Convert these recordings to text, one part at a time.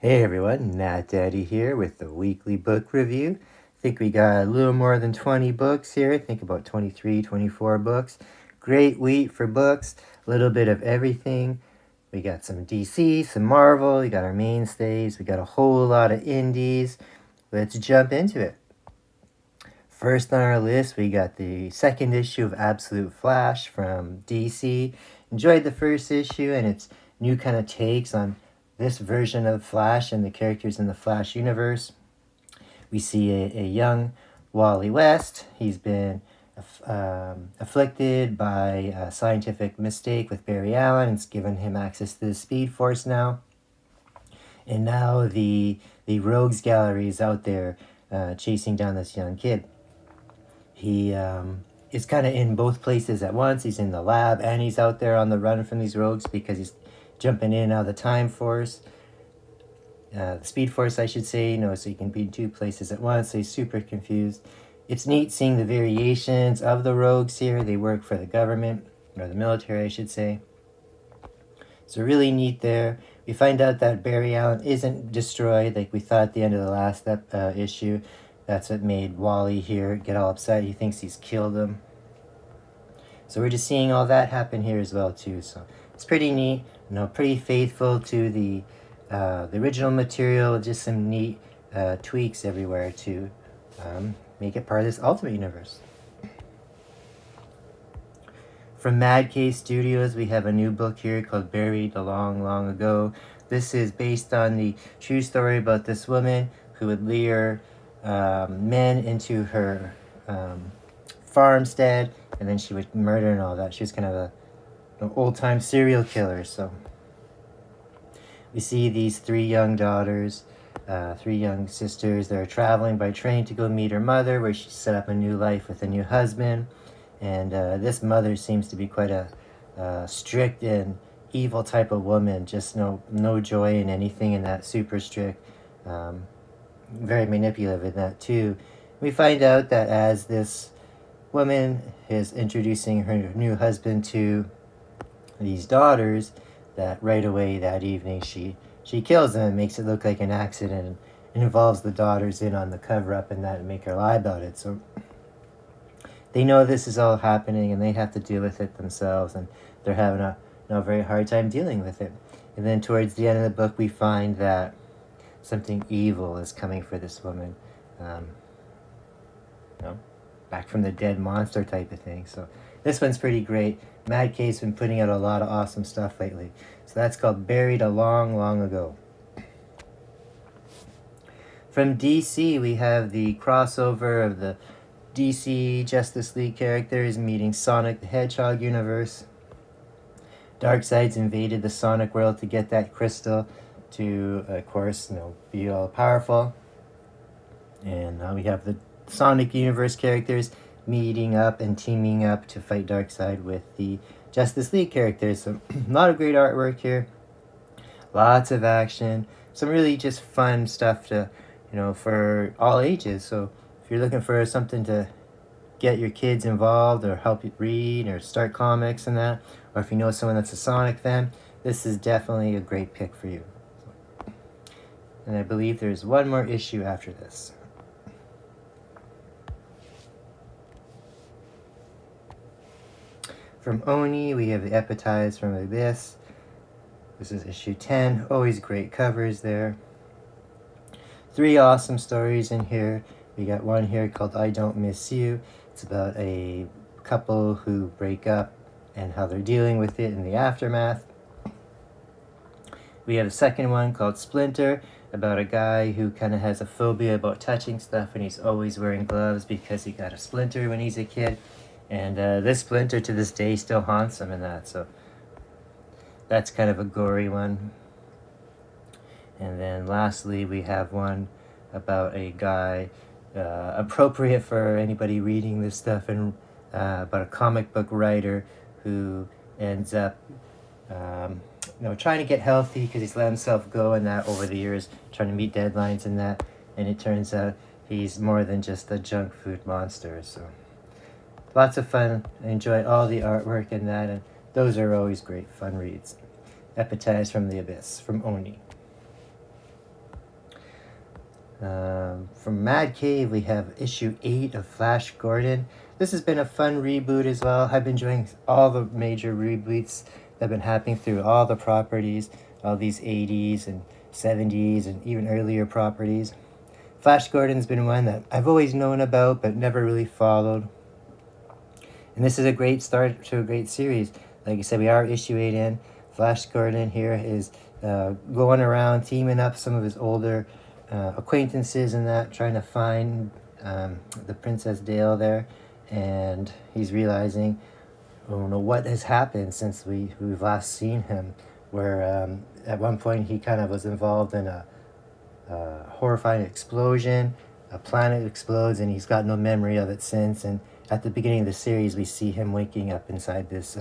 Hey everyone, Nat Daddy here with the weekly book review. I think we got a little more than 20 books here. I think about 23, 24 books. Great week for books, a little bit of everything. We got some DC, some Marvel, we got our mainstays, we got a whole lot of indies. Let's jump into it. First on our list, we got the second issue of Absolute Flash from DC. Enjoyed the first issue and its new kind of takes on this version of Flash and the characters in the Flash universe. We see a young Wally West. He's been afflicted by a scientific mistake with Barry Allen. It's given him access to the Speed Force now. And now the Rogues Gallery is out there chasing down this young kid. He is kind of in both places at once. He's in the lab and he's out there on the run from these rogues because he's jumping in and out of the Time Force. The Speed Force, I should say, so he can be in two places at once. So he's super confused. It's neat seeing the variations of the rogues here. They work for the government, or the military, I should say. So really neat there. We find out that Barry Allen isn't destroyed like we thought at the end of the last issue. That's what made Wally here get all upset. He thinks he's killed him. So we're just seeing all that happen here as well too. So it's pretty neat. Pretty faithful to the original material. Just some neat tweaks everywhere to make it part of this Ultimate Universe. From Mad Cave Studios, we have a new book here called Buried a Long, Long Ago. This is based on the true story about this woman who would lure men into her farmstead, and then she would murder and all that. She was kind of an old-time serial killer. So we see these three young daughters, three young sisters. They're traveling by train to go meet her mother, where she set up a new life with a new husband. And this mother seems to be quite a strict and evil type of woman. Just no joy in anything, and that super strict, very manipulative in that too. We find out that as this woman is introducing her new husband to these daughters, that right away that evening she kills them and makes it look like an accident, and involves the daughters in on the cover-up and that, and make her lie about it. So they know this is all happening and they have to deal with it themselves, and they're having a very hard time dealing with it. And then towards the end of the book, we find that something evil is coming for this woman. Back from the dead monster type of thing. So this one's pretty great. Mad Cave's been putting out a lot of awesome stuff lately. So that's called Buried a Long, Long Ago. From DC, we have the crossover of the DC Justice League characters meeting Sonic the Hedgehog universe. Darkseid's invaded the Sonic world to get that crystal to, of course, be all powerful. And now we have the Sonic universe characters meeting up and teaming up to fight Darkseid with the Justice League characters. So a lot of great artwork here. Lots of action. Some really just fun stuff to, for all ages. So if you're looking for something to get your kids involved or help you read or start comics and that, or if you know someone that's a Sonic fan, this is definitely a great pick for you. And I believe there's one more issue after this. From Oni, we have the Epitaph from Abyss. This is issue 10. Always great covers there. 3 awesome stories in here. We got one here called I Don't Miss You. It's about a couple who break up and how they're dealing with it in the aftermath. We have a second one called Splinter, about a guy who kind of has a phobia about touching stuff, and he's always wearing gloves because he got a splinter when he's a kid. And this splinter to this day still haunts him in that. So that's kind of a gory one. And then lastly, we have one about a guy, appropriate for anybody reading this stuff, and about a comic book writer who ends up trying to get healthy because he's let himself go and that over the years, trying to meet deadlines and that. And it turns out he's more than just a junk food monster. So lots of fun. I enjoy all the artwork and that, and those are always great fun reads. Epitaphs from the Abyss, from Oni. From Mad Cave, we have issue 8 of Flash Gordon. This has been a fun reboot as well. I've been enjoying all the major reboots that have been happening through all the properties, all these 80s and 70s and even earlier properties. Flash Gordon's been one that I've always known about but never really followed. And this is a great start to a great series. Like I said, we are issue 8 in. Flash Gordon here is going around, teaming up some of his older acquaintances and that, trying to find the Princess Dale there. And he's realizing, I don't know what has happened since we've last seen him, where at one point he kind of was involved in a horrifying explosion. A planet explodes and he's got no memory of it since. And at the beginning of the series, we see him waking up inside this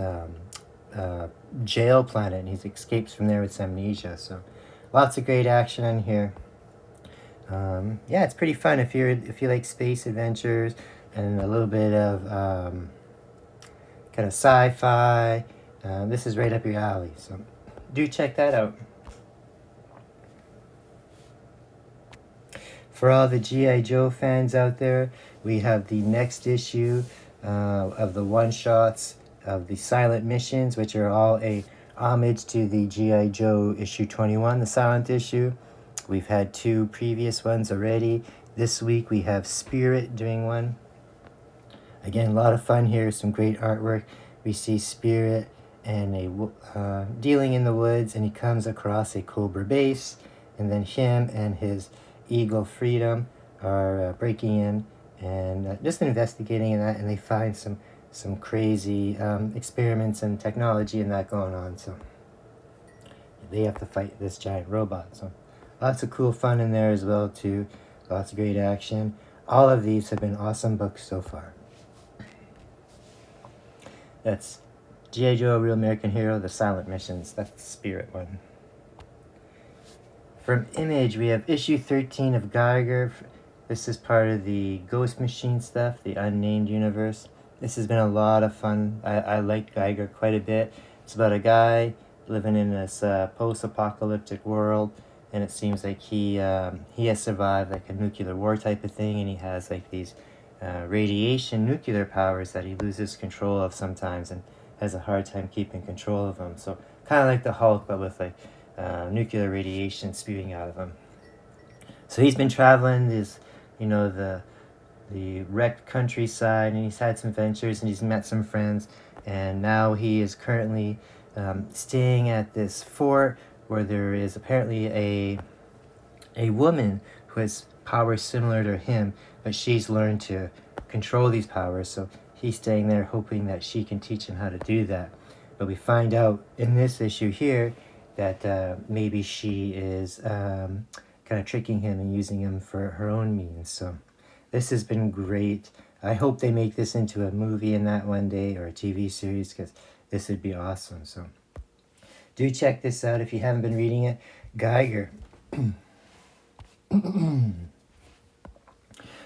jail planet, and he escapes from there with amnesia. So lots of great action on here. Yeah, it's pretty fun if you like space adventures and a little bit of kind of sci-fi. This is right up your alley, so do check that out. For all the G.I. Joe fans out there, we have the next issue of the one-shots of the Silent Missions, which are all a homage to the G.I. Joe issue 21, the silent issue. We've had 2 previous ones already. This week we have Spirit doing one. Again, a lot of fun here, some great artwork. We see Spirit and dealing in the woods, and he comes across a Cobra base, and then him and his Eagle Freedom are breaking in and just investigating in that, and they find some crazy experiments and technology and that going on. So they have to fight this giant robot. So lots of cool fun in there as well too. Lots of great action. All of these have been awesome books so far. That's G.I. Joe, Real American Hero, The Silent Missions. That's the Spirit one. From Image, we have issue 13 of Geiger. This is part of the Ghost Machine stuff, the Unnamed Universe. This has been a lot of fun. I like Geiger quite a bit. It's about a guy living in this post-apocalyptic world, and it seems like he has survived like a nuclear war type of thing, and he has like these radiation nuclear powers that he loses control of sometimes and has a hard time keeping control of them. So kind of like the Hulk, but with like nuclear radiation spewing out of him. So he's been traveling this, the wrecked countryside, and he's had some ventures and he's met some friends, and now he is currently staying at this fort where there is apparently a woman who has powers similar to him, but she's learned to control these powers, so he's staying there hoping that she can teach him how to do that. But we find out in this issue here that maybe she is kind of tricking him and using him for her own means. So this has been great. I hope they make this into a movie in that one day, or a TV series, because this would be awesome. So do check this out if you haven't been reading it. Geiger.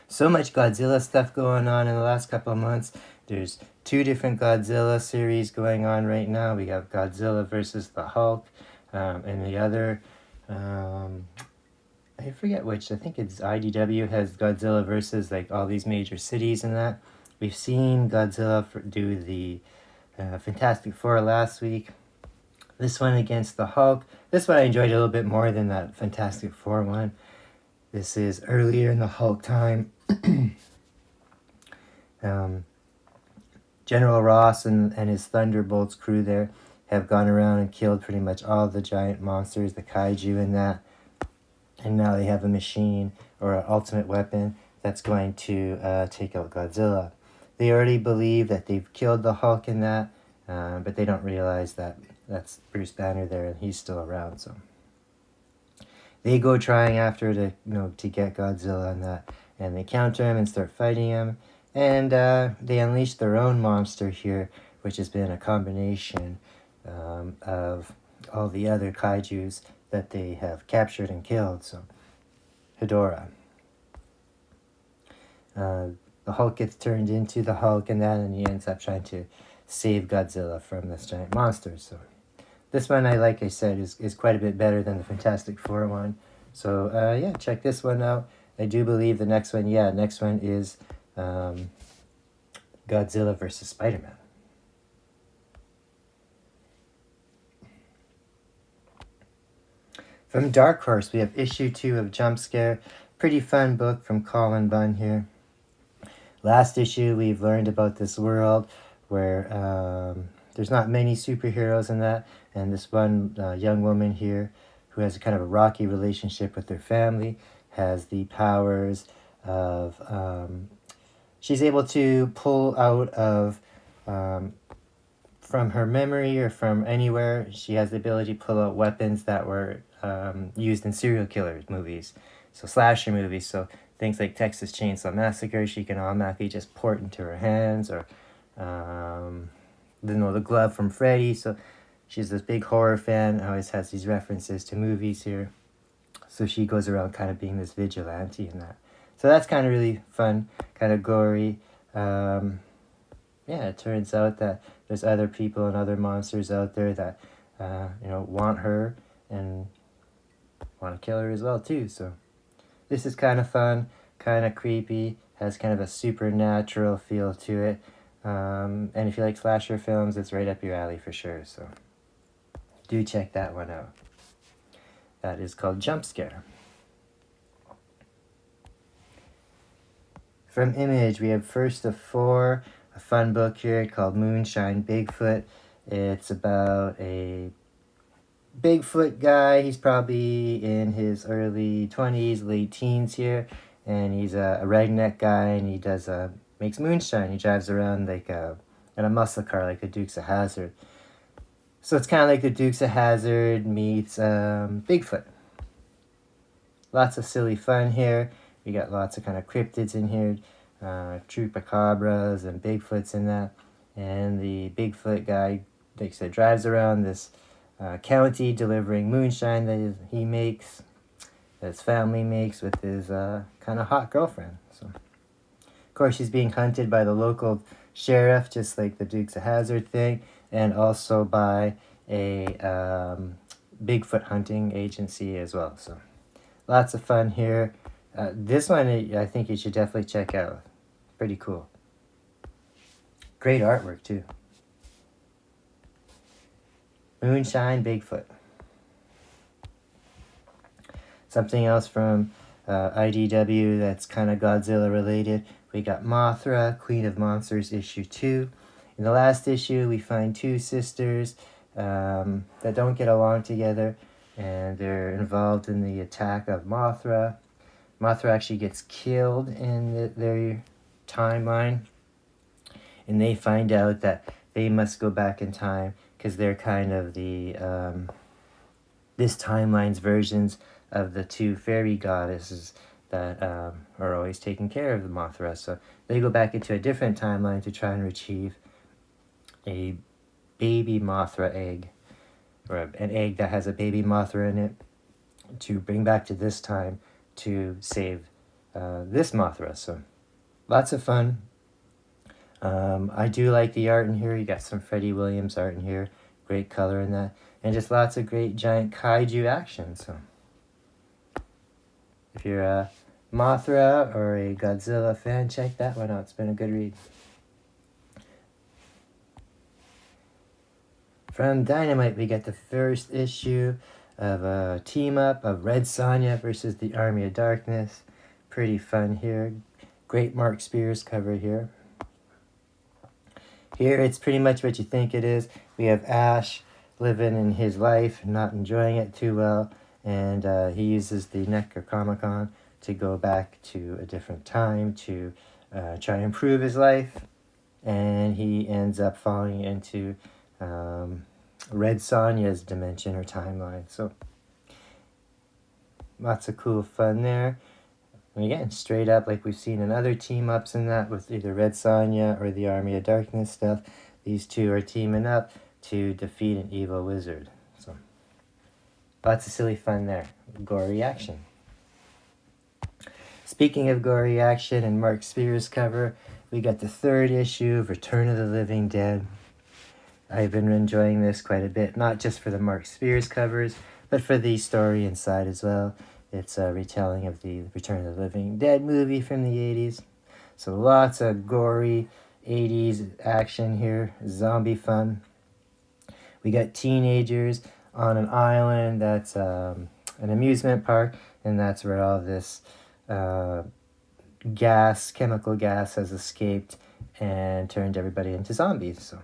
So much Godzilla stuff going on in the last couple of months. There's 2 different Godzilla series going on right now. We have Godzilla versus the Hulk, and the other, I forget which. I think it's IDW has Godzilla versus like all these major cities and that. We've seen Godzilla do the Fantastic Four last week. This one against the Hulk. This one I enjoyed a little bit more than that Fantastic Four one. This is earlier in the Hulk time. General Ross and his Thunderbolts crew there have gone around and killed pretty much all the giant monsters, the kaiju and that. And now they have a machine or an ultimate weapon that's going to take out Godzilla. They already believe that they've killed the Hulk in that, but they don't realize that that's Bruce Banner there and he's still around. So they go trying after to get Godzilla and that, and they counter him and start fighting him, and they unleash their own monster here, which has been a combination of all the other kaijus that they have captured and killed. So Hedorah. The Hulk gets turned into the Hulk and that, and he ends up trying to save Godzilla from this giant monster. So this one, like I said, is quite a bit better than the Fantastic Four one. So yeah, check this one out. I do believe the next one, next one is Godzilla versus Spider-Man. From Dark Horse, we have issue 2 of Jump Scare. Pretty fun book from Colin Bunn here. Last issue, we've learned about this world where there's not many superheroes in that, and this one young woman here who has a kind of a rocky relationship with her family has the powers of she's able to pull out of from her memory or from anywhere. She has the ability to pull out weapons that were used in serial killer movies, so slasher movies. So things like Texas Chainsaw Massacre, she can automatically just port into her hands, or the glove from Freddy. So she's this big horror fan, always has these references to movies here. So she goes around kind of being this vigilante in that. So that's kind of really fun, kind of gory. It turns out that there's other people and other monsters out there that want her and want to kill her as well too. So this is kind of fun, kind of creepy, has kind of a supernatural feel to it. And if you like slasher films, it's right up your alley for sure. So do check that one out. That is called Jump Scare. From Image, we have First of Four, a fun book here called Moonshine Bigfoot. It's about a Bigfoot guy. He's probably in his early 20s, late teens here, and he's a redneck guy, and he does makes moonshine. He drives around like in a muscle car, like the Dukes of Hazzard. So it's kind of like the Dukes of Hazzard meets Bigfoot. Lots of silly fun here. We got lots of kind of cryptids in here, chupacabras and Bigfoots in that. And the Bigfoot guy, like I said, drives around this county delivering moonshine that he makes, that his family makes with his kind of hot girlfriend. So, of course, he's being hunted by the local sheriff, just like the Dukes of Hazzard thing, and also by a Bigfoot hunting agency as well. So lots of fun here. This one I think you should definitely check out. Pretty cool. Great artwork too. Moonshine Bigfoot. Something else from IDW that's kind of Godzilla related. We got Mothra, Queen of Monsters, issue 2. In the last issue, we find two sisters that don't get along together, and they're involved in the attack of Mothra. Mothra actually gets killed in their timeline, and they find out that they must go back in time because they're kind of the this timeline's versions of the two fairy goddesses that are always taking care of the Mothra. So they go back into a different timeline to try and retrieve a baby Mothra egg, or an egg that has a baby Mothra in it, to bring back to this time to save this Mothra. So lots of fun. I do like the art in here. You got some Freddie Williams art in here. Great color in that. And just lots of great giant kaiju action. So if you're a Mothra or a Godzilla fan, check that one out. It's been a good read. From Dynamite, we get the first issue of a team-up of Red Sonja versus the Army of Darkness. Pretty fun here. Great Mark Spears cover here. Here, it's pretty much what you think it is. We have Ash living in his life, not enjoying it too well, and he uses the Necronomicon to go back to a different time to try and improve his life, and he ends up falling into Red Sonja's dimension or timeline. So lots of cool fun there. And again, straight up like we've seen in other team-ups in that with either Red Sonja or the Army of Darkness stuff. These two are teaming up to defeat an evil wizard. So lots of silly fun there. Gory action. Speaking of gory action and Mark Spears cover, we got the third issue of Return of the Living Dead. I've been enjoying this quite a bit, not just for the Mark Spears covers, but for the story inside as well. It's a retelling of the Return of the Living Dead movie from the 80s. So lots of gory 80s action here, zombie fun. We got teenagers on an island that's an amusement park, and that's where all this uh, chemical gas has escaped and turned everybody into zombies. So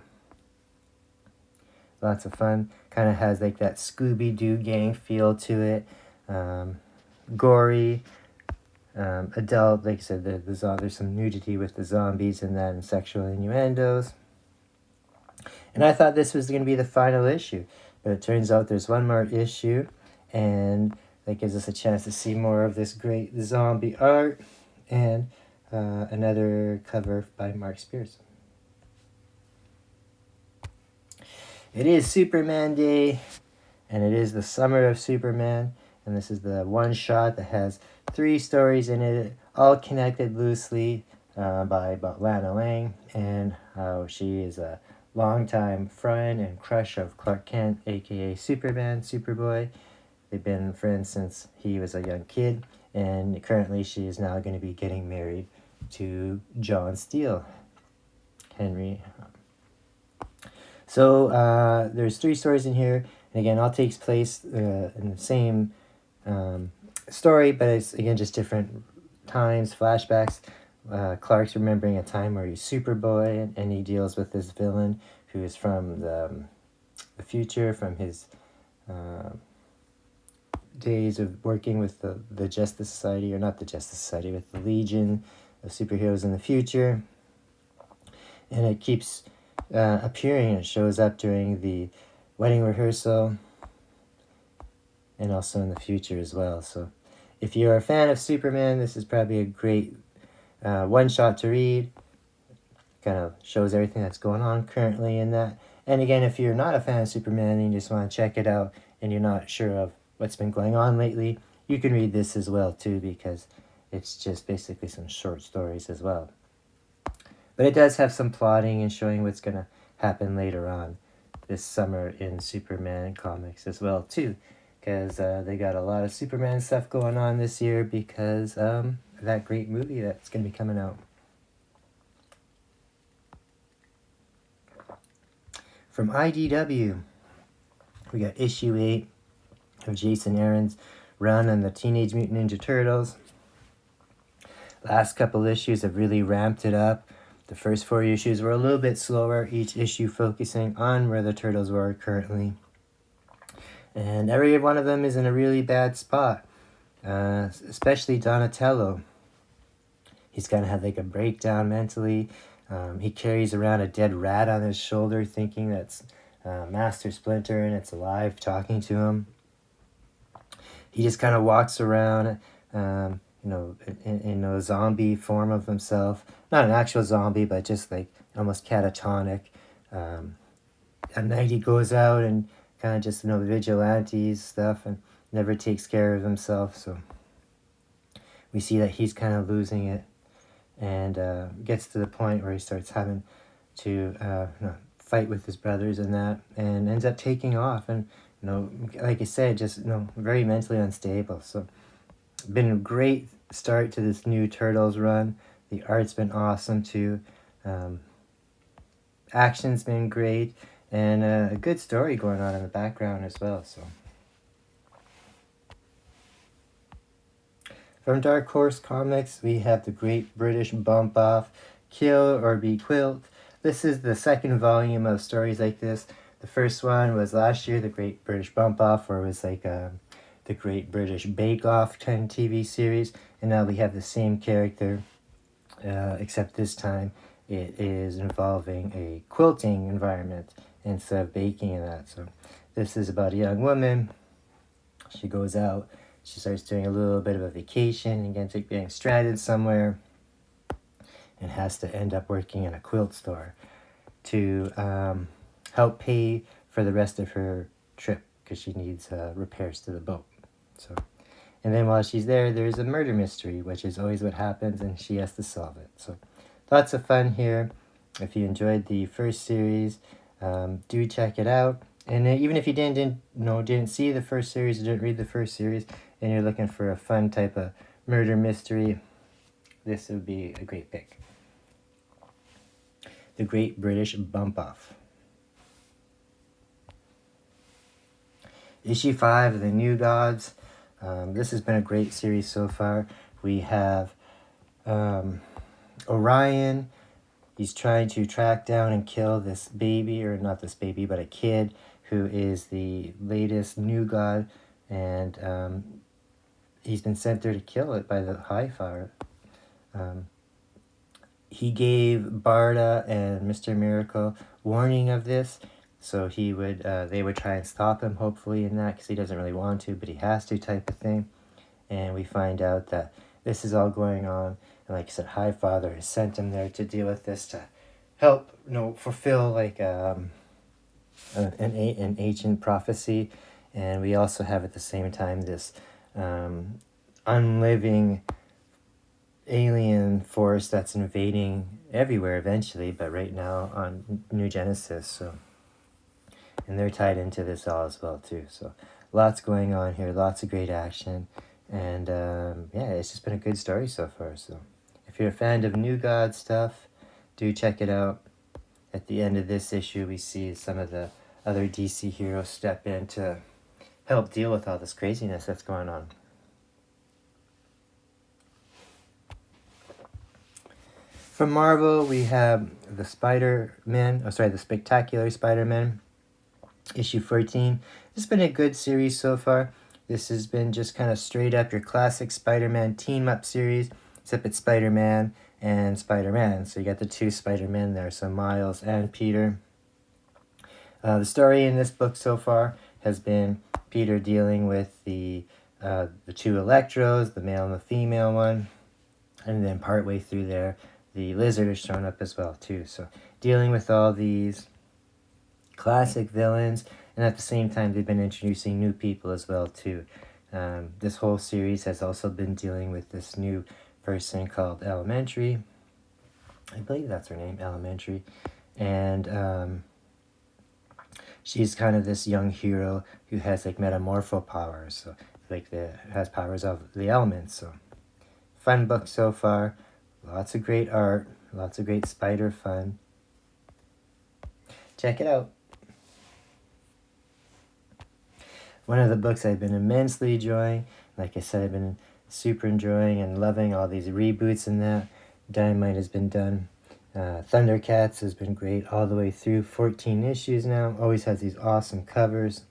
lots of fun. Kind of has like that Scooby-Doo gang feel to it. Gory, adult, like I said, there's some nudity with the zombies and then sexual innuendos. And I thought this was going to be the final issue, but it turns out there's one more issue, and that gives us a chance to see more of this great zombie art and another cover by Mark Spears. It is Superman Day, and it is the summer of Superman, and this is the one shot that has 3 stories in it, all connected loosely by Lana Lang, and how she is a longtime friend and crush of Clark Kent, aka Superman, Superboy. They've been friends since he was a young kid, and currently she is now going to be getting married to John Steele, Henry. So there's 3 stories in here, and again, all takes place in the same story, but it's again just different times, flashbacks. Clark's remembering a time where he's Superboy, and he deals with this villain who is from the future, from his days of working with the Justice Society, or not the Justice Society, with the Legion of Superheroes in the future. And it keeps appearing. It shows up during the wedding rehearsal and also in the future as well. So if you're a fan of Superman, this is probably a great one shot to read. Kind of shows everything that's going on currently in that. And again, if you're not a fan of Superman and you just want to check it out and you're not sure of what's been going on lately, you can read this as well too, because it's just basically some short stories as well. But it does have some plotting and showing what's going to happen later on this summer in Superman comics as well too, because they got a lot of Superman stuff going on this year because that great movie that's going to be coming out. From IDW, we got issue 8 of Jason Aaron's run on the Teenage Mutant Ninja Turtles. Last couple issues have really ramped it up. The first 4 issues were a little bit slower, each issue focusing on where the Turtles were currently. And every one of them is in a really bad spot, especially Donatello. He's kind of had like a breakdown mentally. He carries around a dead rat on his shoulder thinking that's Master Splinter and it's alive talking to him. He just kind of walks around, in a zombie form of himself. Not an actual zombie, but just like almost catatonic. At night he goes out and kind of just, vigilantes stuff and never takes care of himself. So we see that he's kind of losing it, and gets to the point where he starts having to fight with his brothers and that, and ends up taking off. And like I said, just very mentally unstable. So been a great start to this new Turtles run. The art's been awesome too. Action's been great, and a good story going on in the background as well. So from Dark Horse Comics, we have the Great British Bump Off, Kill or Be Quilt. This is the second volume of stories like this. The first one was last year, the Great British Bump Off, where it was like the Great British Bake Off kind of TV series. And now we have the same character, except this time it is involving a quilting environment instead of baking and that. So this is about a young woman. She goes out. She starts doing a little bit of a vacation and gets getting stranded somewhere, and has to end up working in a quilt store to help pay for the rest of her trip because she needs repairs to the boat. So, and then while she's there, there's a murder mystery, which is always what happens, and she has to solve it. So lots of fun here. If you enjoyed the first series, do check it out. And even if you didn't see the first series or didn't read the first series, and you're looking for a fun type of murder mystery, this would be a great pick. The Great British Bump Off. Issue 5 of the New Gods. This has been a great series so far. We have Orion. He's trying to track down and kill this baby, or not this baby, but a kid who is the latest new god, and he's been sent there to kill it by the Highfire. He gave Barda and Mr. Miracle warning of this, so they would try and stop him, hopefully, in that, because he doesn't really want to, but he has to, type of thing. And we find out that this is all going on, and like I said, Highfather has sent him there to deal with this, to help, fulfill like an ancient prophecy. And we also have at the same time this unliving alien force that's invading everywhere eventually, but right now on New Genesis. So, and they're tied into this all as well too. So lots going on here, lots of great action, and yeah, it's just been a good story so far. So if you're a fan of New God stuff, do check it out. At the end of this issue, we see some of the other DC heroes step in to help deal with all this craziness that's going on. From Marvel, we have the the Spectacular Spider-Man, issue 14. This has been a good series so far. This has been just kind of straight up your classic Spider-Man team-up series, except it's Spider-Man and Spider-Man. So you got the two Spider-Men there, so Miles and Peter. The story in this book so far has been Peter dealing with the two Electros, the male and the female one, and then partway through there, the Lizard has shown up as well too. So dealing with all these classic villains, and at the same time they've been introducing new people as well too. This whole series has also been dealing with this new person called Elementary. I believe that's her name, Elementary. And she's kind of this young hero who has like metamorpho powers, so has powers of the elements. So fun book so far. Lots of great art, lots of great spider fun. Check it out. One of the books I've been immensely enjoying, like I said, I've been super enjoying and loving all these reboots and that. Dynamite has been done. Thundercats has been great all the way through. 14 issues now. Always has these awesome covers.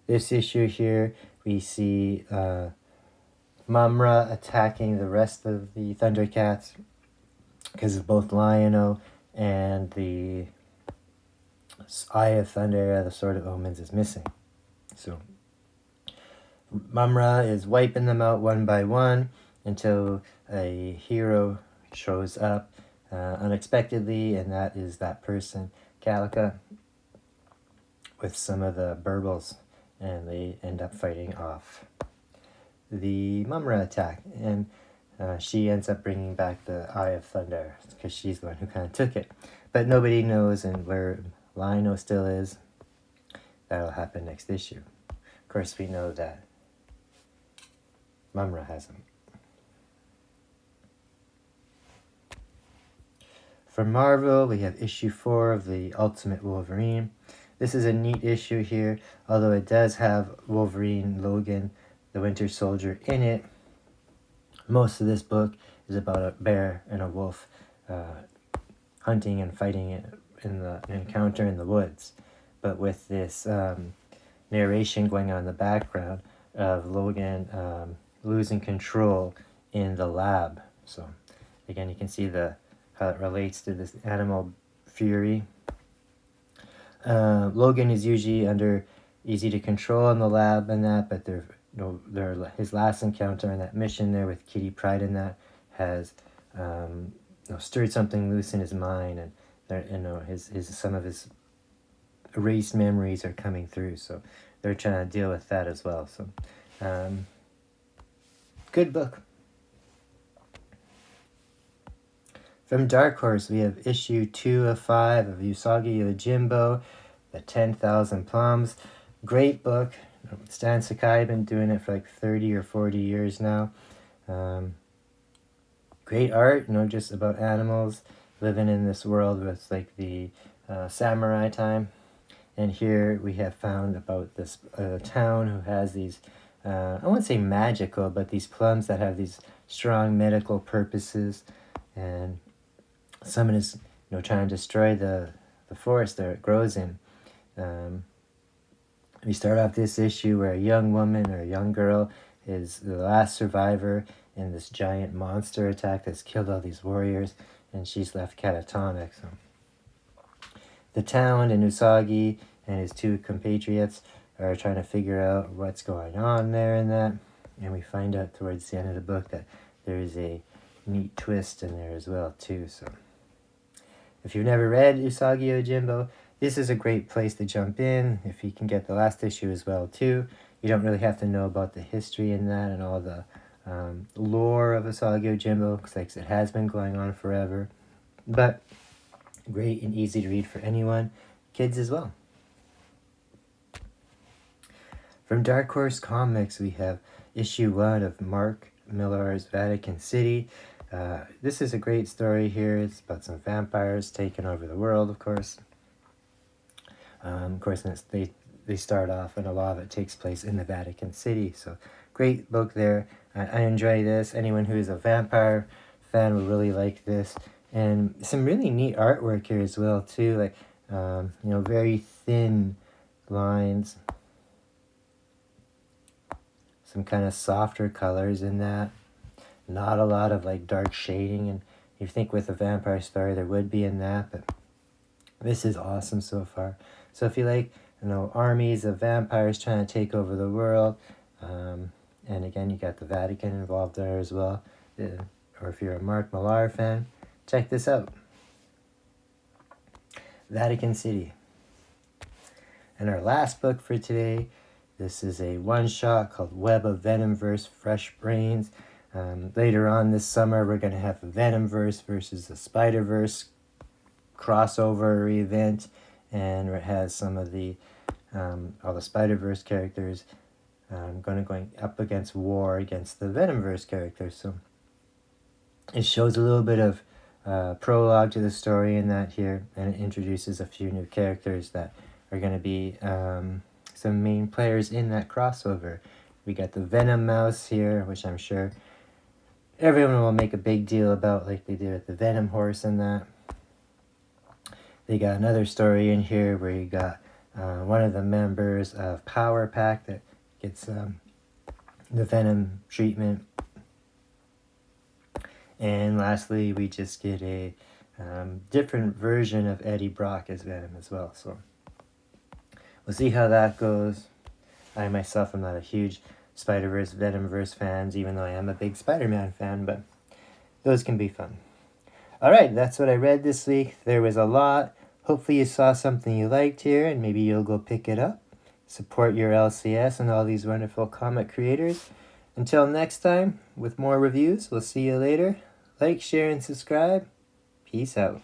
This issue here, we see Mumra attacking the rest of the Thundercats because of both Lion-O and the Eye of Thunder, the Sword of Omens, is missing. So Mumra is wiping them out one by one until a hero shows up unexpectedly, and that is that person, Calica, with some of the Burbles, and they end up fighting off the Mumra attack, and she ends up bringing back the Eye of Thunder because she's the one who kind of took it. But nobody knows and where Lion-O still is. That'll happen next issue. Of course, we know that Mumra has him. From Marvel, we have issue 4 of the Ultimate Wolverine. This is a neat issue here, although it does have Wolverine, Logan, the Winter Soldier in it. Most of this book is about a bear and a wolf hunting and fighting in an encounter in the woods. But with this narration going on in the background of Logan losing control in the lab. So again, you can see how it relates to this animal fury. Logan is usually easy to control in the lab and that, but his last encounter and that mission there with Kitty Pryde and that has stirred something loose in his mind, and some of his erased memories are coming through. So they're trying to deal with that as well. So good book. From Dark Horse, we have issue 2 of 5 of Usagi Yojimbo, The 10,000 Plums. Great book. Stan Sakai been doing it for like 30 or 40 years now. Great art, just about animals living in this world with like the samurai time. And here we have found about this town who has these, I wouldn't say magical, but these plums that have these strong medical purposes. And someone is, trying to destroy the forest that it grows in. We start off this issue where a young woman or a young girl is the last survivor in this giant monster attack that's killed all these warriors, and she's left catatonic. So the town and Usagi and his two compatriots are trying to figure out what's going on there and that. And we find out towards the end of the book that there's a neat twist in there as well too. So if you've never read Usagi Yojimbo, this is a great place to jump in. If you can get the last issue as well too, you don't really have to know about the history in that and all the lore of Usagi Yojimbo, because like it has been going on forever. But great and easy to read for anyone, kids as well. From Dark Horse Comics, we have issue 1 of Mark Millar's Vatican City. This is a great story here. It's about some vampires taking over the world, of course. Of course, they start off, and a lot of it takes place in the Vatican City. So, great book there. I enjoy this. Anyone who is a vampire fan will really like this. And some really neat artwork here as well, too. Like, very thin lines. Some kind of softer colors in that. Not a lot of like dark shading, and you think with a vampire story there would be in that, but this is awesome so far. So if you like, armies of vampires trying to take over the world, and again you got the Vatican involved there as well, or if you're a Mark Millar fan, check this out. Vatican City. And our last book for today, this is a one-shot called Web of Venomverse Fresh Brains. Later on this summer, we're going to have a Venomverse versus the Spider-Verse crossover event, and it has some of the all the Spider-Verse characters going up against war against the Venomverse characters. So it shows a little bit of prologue to the story in that here, and it introduces a few new characters that are going to be some main players in that crossover. We got the Venom Mouse here, which I'm sure everyone will make a big deal about, like they did with the Venom Horse and that. They got another story in here where you got one of the members of Power Pack that gets the Venom treatment. And lastly, we just get a different version of Eddie Brock as Venom as well. So we'll see how that goes. I myself am not a huge Spider-Verse, Venomverse fans, even though I am a big Spider-Man fan, but those can be fun. All right, that's what I read this week. There was a lot. Hopefully you saw something you liked here, and maybe you'll go pick it up. Support your LCS and all these wonderful comic creators. Until next time, with more reviews, we'll see you later. Like, share, and subscribe. Peace out.